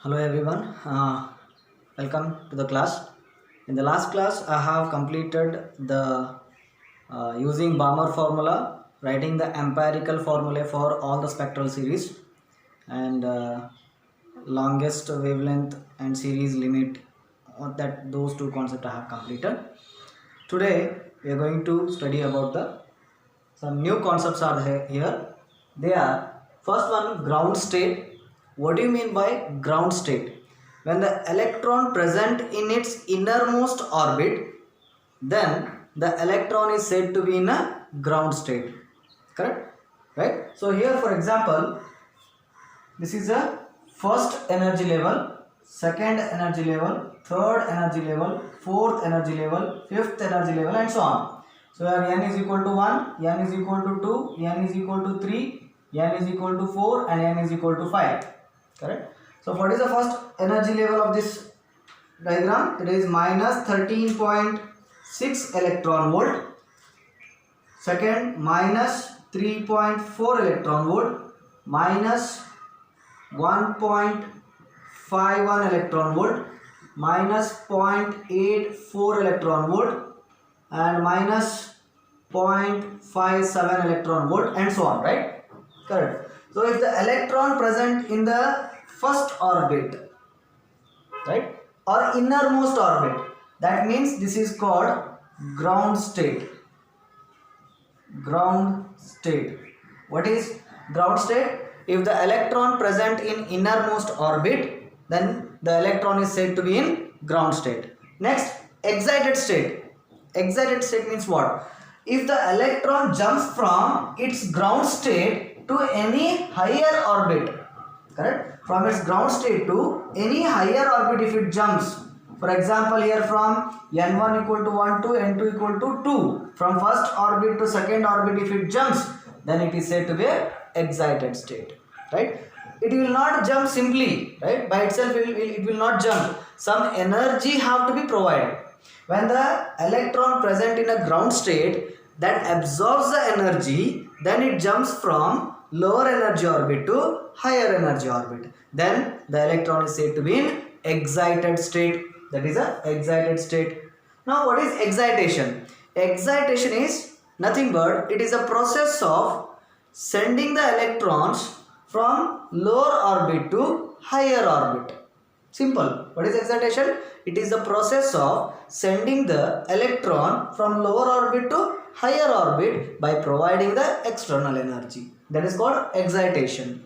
Hello everyone, welcome to the class. In the last class, I have completed the using Balmer formula, writing the empirical formula for all the spectral series and longest wavelength and series limit. That those two concepts I have completed. Today we are going to study about the some new concepts are here. They are first one, ground state. What do you mean by ground state? When the electron present in its innermost orbit, then the electron is said to be in a ground state. Correct? Right? So here for example, this is a first energy level, second energy level, third energy level, fourth energy level, fifth energy level, and so on. So here n is equal to 1, n is equal to 2, n is equal to 3, n is equal to 4, and n is equal to 5. Correct? So what is the first energy level of this diagram? It is minus 13.6 electron volt. Second, minus 3.4 electron volt, minus 1.51 electron volt, minus 0.84 electron volt, and minus 0.57 electron volt, and so on, right? Correct. So if the electron present in the first orbit, right, or innermost orbit, that means this is called ground state. Ground state. What is ground state? If the electron present in innermost orbit, then the electron is said to be in ground state. Next, excited state. Excited state means what? If the electron jumps from its ground state to any higher orbit, correct? From its ground state to any higher orbit, if it jumps, for example here from n1 equal to 1 to n2 equal to 2, from first orbit to second orbit, if it jumps, then it is said to be an excited state, right? It will not jump simply, right? By itself it will not jump. Some energy have to be provided. When the electron present in a ground state that absorbs the energy, then it jumps from lower energy orbit to higher energy orbit. Then the electron is said to be in excited state. That is a excited state. Now what is excitation? Excitation is nothing but it is a process of sending the electrons from lower orbit to higher orbit. Simple. What is excitation? It is the process of sending the electron from lower orbit to higher orbit by providing the external energy. That is called excitation.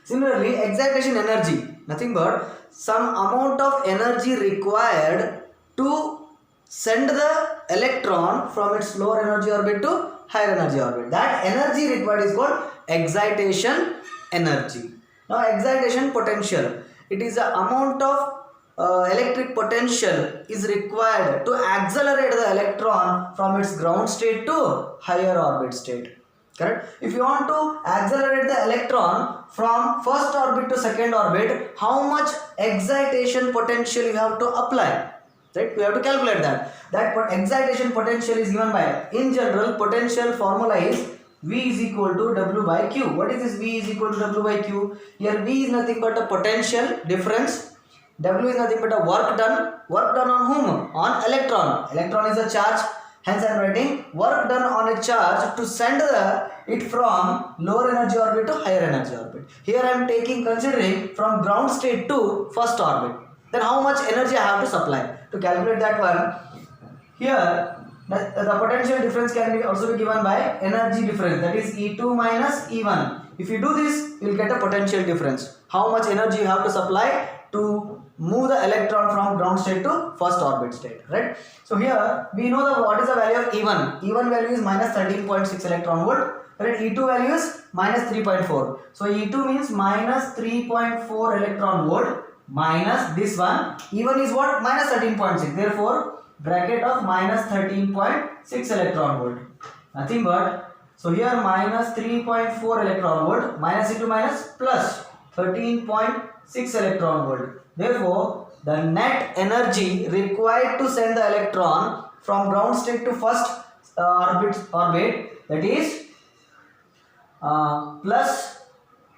Similarly, excitation energy, nothing but some amount of energy required to send the electron from its lower energy orbit to higher energy orbit. That energy required is called excitation energy. Now excitation potential. It is the amount of electric potential is required to accelerate the electron from its ground state to higher orbit state. Correct? If you want to accelerate the electron from first orbit to second orbit, how much excitation potential you have to apply? Right? We have to calculate that. That excitation potential is given by, in general, potential formula is V is equal to W by Q. What is this V is equal to W by Q? Here V is nothing but a potential difference. W is nothing but a work done. Work done on whom? On electron. Electron is a charge. Hence I am writing work done on a charge to send it from lower energy orbit to higher energy orbit. Here I am considering from ground state to first orbit. Then how much energy I have to supply? To calculate that one, here the potential difference can also be given by energy difference, that is E2 minus E1. If you do this, you will get a potential difference. How much energy you have to supply to move the electron from ground state to first orbit state, right? So here we know what is the value of E1. E1 value is minus 13.6 electron volt, right? E2 value is minus 3.4. So E2 means minus 3.4 electron volt minus this one. E1 is what? Minus 13.6. Therefore bracket of minus 13.6 electron volt. Nothing but, so here minus 3.4 electron volt minus into minus plus 13.6 electron volt. Therefore the net energy required to send the electron from ground state to first orbit, that is plus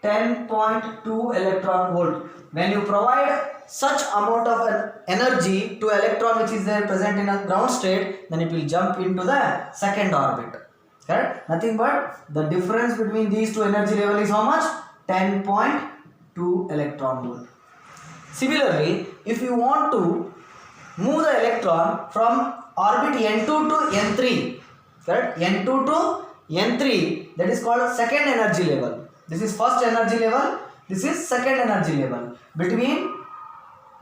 10.2 electron volt. When you provide such amount of an energy to electron which is there present in a ground state, then it will jump into the second orbit. Correct? Nothing but the difference between these two energy level is how much? 10.2 electron volt. Similarly, if you want to move the electron from orbit N2 to N3, correct? N2 to N3, that is called second energy level. This is first energy level, this is second energy level. Between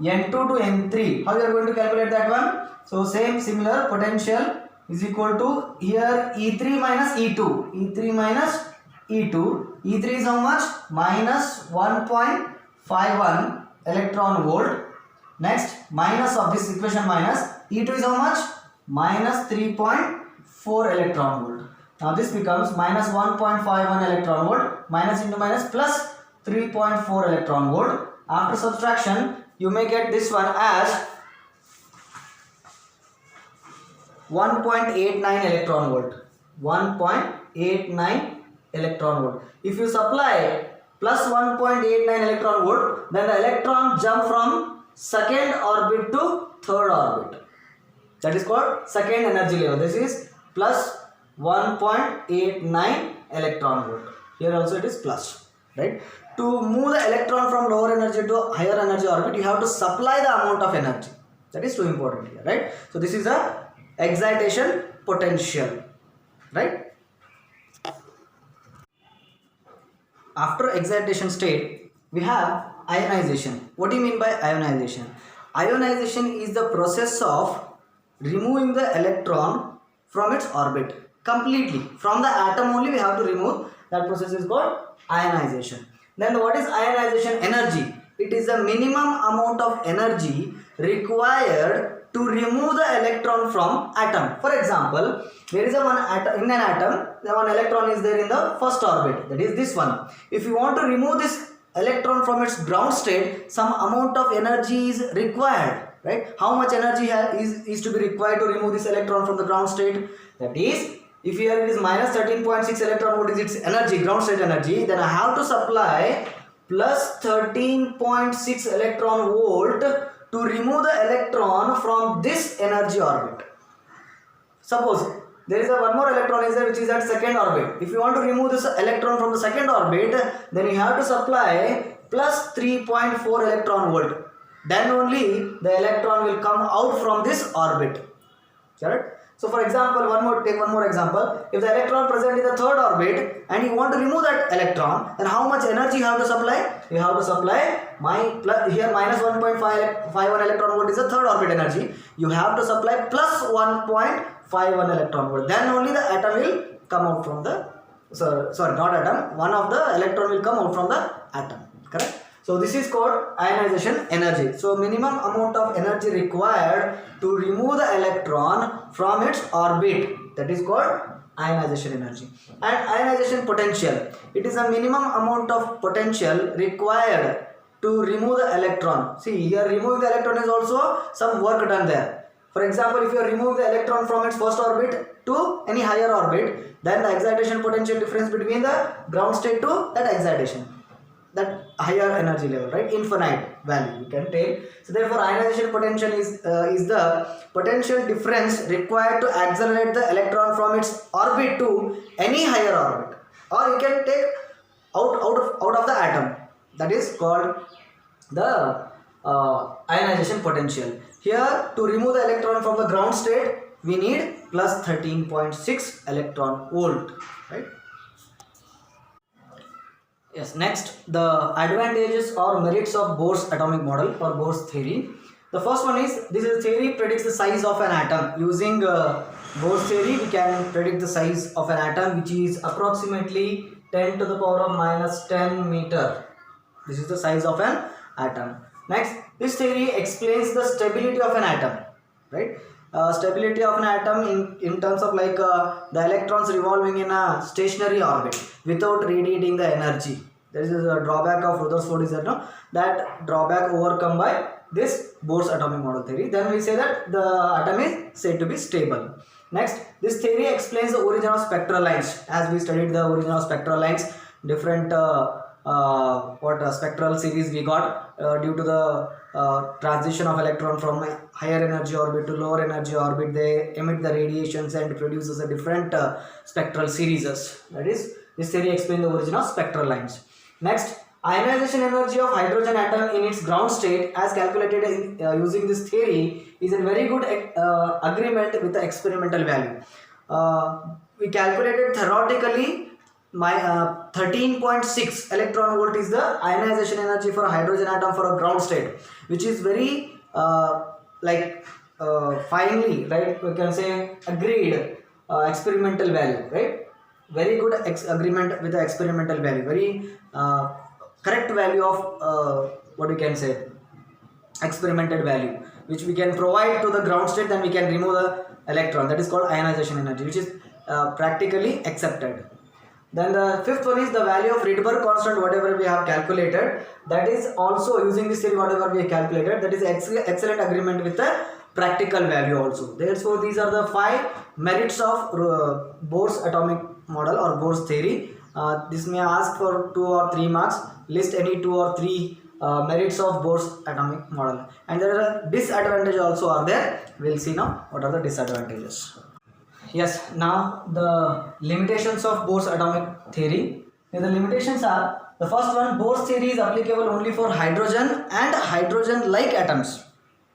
N2 to N3, how you are going to calculate that one? So same similar potential is equal to here E3 minus E2. E3 minus E2. E3 is how much? Minus 1.51 electron volt. Next, minus of this equation minus. E2 is how much? Minus 3.4 electron volt. Now this becomes minus 1.51 electron volt. Minus into minus plus 3.4 electron volt. After subtraction, you may get this one as 1.89 electron volt. 1.89 electron volt. If you supply plus 1.89 electron volt, then the electron jump from second orbit to third orbit. That is called second energy level. This is plus 1.89 electron volt. Here also it is plus, right? To move the electron from lower energy to higher energy orbit, you have to supply the amount of energy. That is too important here, right? So this is a excitation potential, right? After excitation state, we have ionization. What do you mean by ionization? Ionization is the process of removing the electron from its orbit completely. From the atom only we have to remove. That process is called ionization. Then what is ionization energy? It is the minimum amount of energy required to remove the electron from atom. For example, there is a one atom in an atom, the one electron is there in the first orbit, that is this one. If you want to remove this electron from its ground state, some amount of energy is required, right? How much energy is to be required to remove this electron from the ground state? That is, if here it is minus 13.6 electron volt is its energy, ground state energy, then I have to supply plus 13.6 electron volt to remove the electron from this energy orbit. Suppose there is a one more electron is there which is at second orbit. If you want to remove this electron from the second orbit, then you have to supply plus 3.4 electron volt. Then only the electron will come out from this orbit. Correct? So for example, take one more example. If the electron present in the third orbit and you want to remove that electron, then how much energy you have to supply? You have to supply here minus 1.51 electron volt is the third orbit energy. You have to supply plus 1.51 electron volt. Then only the atom will come out from the not atom. One of the electron will come out from the atom. Correct? So this is called ionization energy. So minimum amount of energy required to remove the electron from its orbit, that is called ionization energy. And ionization potential, it is a minimum amount of potential required to remove the electron. See, here removing the electron is also some work done there. For example, if you remove the electron from its first orbit to any higher orbit, then the excitation potential difference between the ground state to that excitation, that higher energy level, right? Infinite value you can take. So therefore ionization potential is the potential difference required to accelerate the electron from its orbit to any higher orbit, or you can take out of the atom. That is called the ionization potential. Here, to remove the electron from the ground state, we need plus 13.6 electron volt, right? Yes, next, the advantages or merits of Bohr's atomic model or Bohr's theory. The first one is, this is theory predicts the size of an atom. Using Bohr's theory, we can predict the size of an atom, which is approximately 10 to the power of minus 10 meter. This is the size of an atom. Next, this theory explains the stability of an atom, right? Stability of an atom in terms of like the electrons revolving in a stationary orbit without radiating the energy. There is a drawback of Rutherford is that no, that drawback overcome by this Bohr's atomic model theory. Then we say that the atom is said to be stable. Next, this theory explains the origin of spectral lines. As we studied the origin of spectral lines, different spectral series we got due to the transition of electron from a higher energy orbit to lower energy orbit. They emit the radiations and produces a different spectral series. That is, this theory explains the origin of spectral lines. Next, ionization energy of hydrogen atom in its ground state as calculated using this theory is in very good agreement with the experimental value. We calculated theoretically my 13.6 electron volt is the ionization energy for a hydrogen atom for a ground state, which is very finely, right, we can say agreed experimental value, right, very good agreement with the experimental value, very correct value of what we can say experimental value, which we can provide to the ground state, then we can remove the electron. That is called ionization energy, which is practically accepted. Then the fifth one is the value of Rydberg constant, whatever we have calculated. That is also using this theory, whatever we have calculated, that is excellent agreement with the practical value also. Therefore, these are the 5 merits of Bohr's atomic model or Bohr's theory. This may ask for 2 or 3 marks. List any 2 or 3 merits of Bohr's atomic model. And there are disadvantages also are there. We will see now what are the disadvantages. Yes, now the limitations of Bohr's atomic theory. The limitations are, the first one, Bohr's theory is applicable only for hydrogen and hydrogen-like atoms.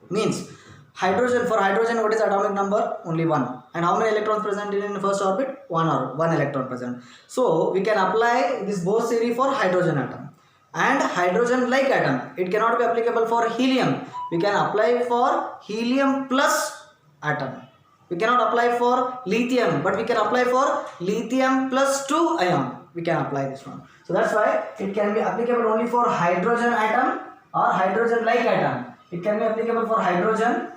Means, hydrogen, for hydrogen, what is atomic number? Only 1. And how many electrons present in the first orbit? 1 electron present. So, we can apply this Bohr's theory for hydrogen atom. And hydrogen-like atom, it cannot be applicable for helium. We can apply for helium plus atom. We cannot apply for lithium, but we can apply for lithium plus 2 ion. We can apply this one. So that's why it can be applicable only for hydrogen atom or hydrogen-like atom. It can be applicable for hydrogen,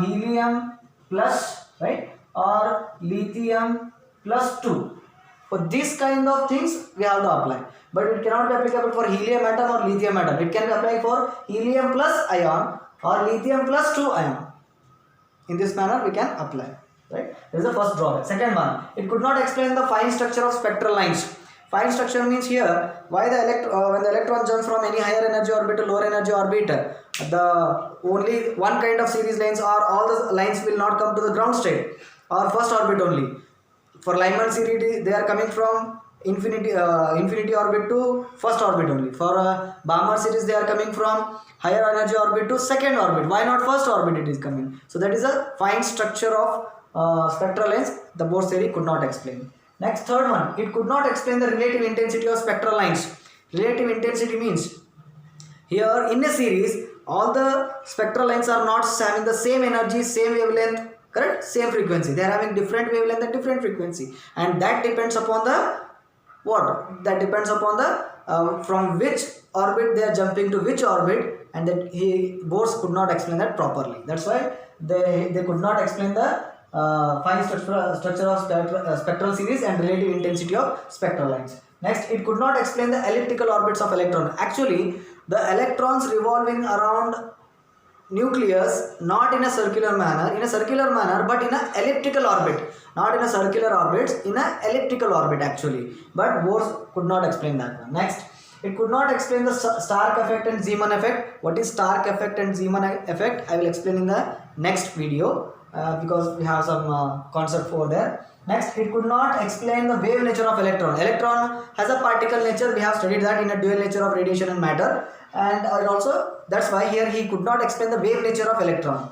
helium plus, right, or lithium plus 2. For this kind of things we have to apply. But it cannot be applicable for helium atom or lithium atom. It can be applied for helium plus ion or lithium plus 2 ion. In this manner we can apply, right? This is the first drawback. Second one, it could not explain the fine structure of spectral lines. Fine structure means here, why the when the electron jumps from any higher energy orbit to lower energy orbit, the only one kind of series lines, or all the lines will not come to the ground state or first orbit only. For Lyman series, they are coming from infinity orbit to first orbit only. For Balmer series, they are coming from higher energy orbit to second orbit. Why not first orbit it is coming? So that is a fine structure of spectral lines the Bohr's theory could not explain. Next, third one, it could not explain the relative intensity of spectral lines. Relative intensity means here in a series all the spectral lines are not having the same energy, same wavelength, correct, same frequency. They are having different wavelength and different frequency, and that depends upon the what? That depends upon the from which orbit they are jumping to which orbit, and that Bohr's could not explain that properly. That's why they could not explain the fine structure of spectral series and relative intensity of spectral lines. Next, it could not explain the elliptical orbits of electron. Actually, the electrons revolving around nucleus not in a circular manner, but in a elliptical orbit, not in a circular orbit, in a elliptical orbit actually. But Bohr could not explain that one. Next, it could not explain the Stark effect and Zeeman effect. What is Stark effect and Zeeman effect? I will explain in the next video because we have some concept over there. Next, it could not explain the wave nature of electron. Electron has a particle nature. We have studied that in a dual nature of radiation and matter. And also, that's why here he could not explain the wave nature of electron.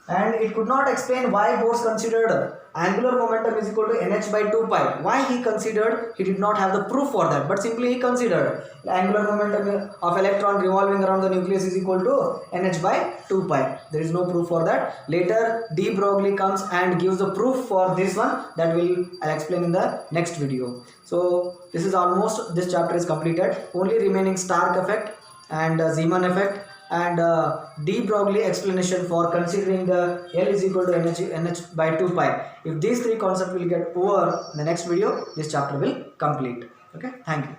And it could not explain why Bohr considered angular momentum is equal to nh by 2 pi. Why he considered, he did not have the proof for that, but simply he considered the angular momentum of electron revolving around the nucleus is equal to nh by 2 pi. There is no proof for that. Later de Broglie comes and gives the proof for this one, that I'll explain in the next video. So this is almost, this chapter is completed. Only remaining Stark effect and Zeeman effect and de Broglie explanation for considering the L is equal to nh by 2 pi. If these three concepts will get over in the next video, this chapter will complete. Okay, thank you.